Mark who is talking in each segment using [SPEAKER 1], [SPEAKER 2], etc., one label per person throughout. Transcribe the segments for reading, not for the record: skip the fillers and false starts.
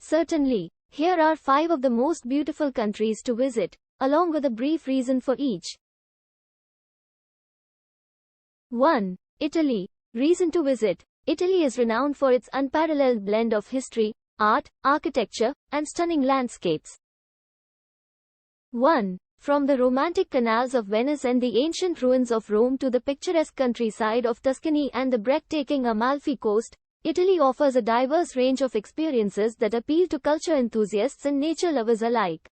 [SPEAKER 1] Certainly. Here are 5 of the most beautiful countries to visit, along with a brief reason for each. 1. Italy. Reason to visit. Italy is renowned for its unparalleled blend of history, art, architecture, and stunning landscapes. 1. From the romantic canals of Venice and the ancient ruins of Rome to the picturesque countryside of Tuscany and the breathtaking Amalfi Coast, Italy offers a diverse range of experiences that appeal to culture enthusiasts and nature lovers alike.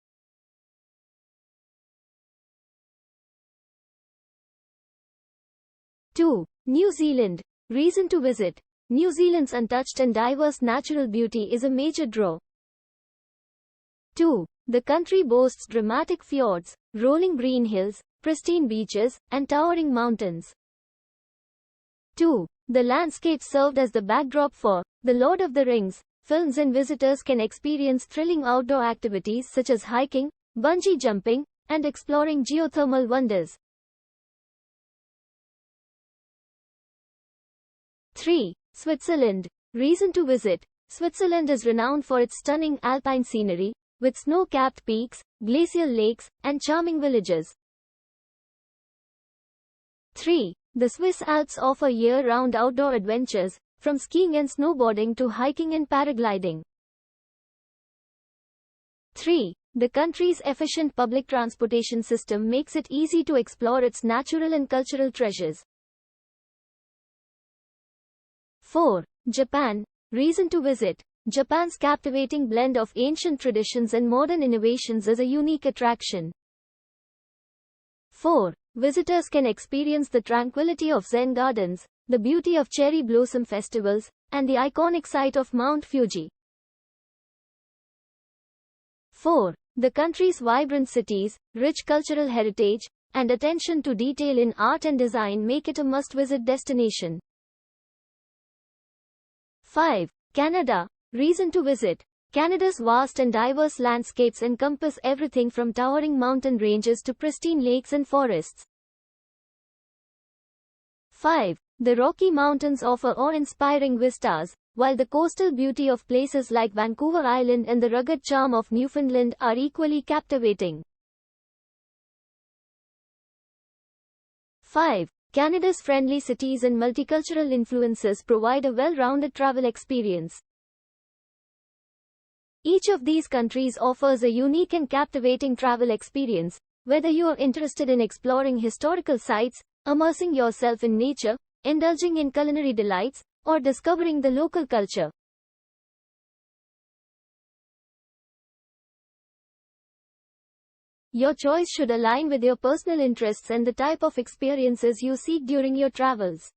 [SPEAKER 1] 2. New Zealand. Reason to visit. New Zealand's untouched and diverse natural beauty is a major draw. 2. The country boasts dramatic fjords, rolling green hills, pristine beaches, and towering mountains. 2. The landscape served as the backdrop for The Lord of the Rings films, and visitors can experience thrilling outdoor activities such as hiking, bungee jumping, and exploring geothermal wonders. 3. Switzerland. Reason to visit. Switzerland is renowned for its stunning alpine scenery, with snow-capped peaks, glacial lakes, and charming villages. 3. The Swiss Alps offer year-round outdoor adventures, from skiing and snowboarding to hiking and paragliding. 3. The country's efficient public transportation system makes it easy to explore its natural and cultural treasures. 4. Japan. Reason to visit. Japan's captivating blend of ancient traditions and modern innovations is a unique attraction. 4. Visitors can experience the tranquility of Zen gardens, the beauty of cherry blossom festivals, and the iconic site of Mount Fuji. 4. The country's vibrant cities, rich cultural heritage, and attention to detail in art and design make it a must-visit destination. 5. Canada. Reason to visit. Canada's vast and diverse landscapes encompass everything from towering mountain ranges to pristine lakes and forests. 5. The Rocky Mountains offer awe-inspiring vistas, while the coastal beauty of places like Vancouver Island and the rugged charm of Newfoundland are equally captivating. 5. Canada's friendly cities and multicultural influences provide a well-rounded travel experience. Each of these countries offers a unique and captivating travel experience, whether you are interested in exploring historical sites, immersing yourself in nature, indulging in culinary delights, or discovering the local culture. Your choice should align with your personal interests and the type of experiences you seek during your travels.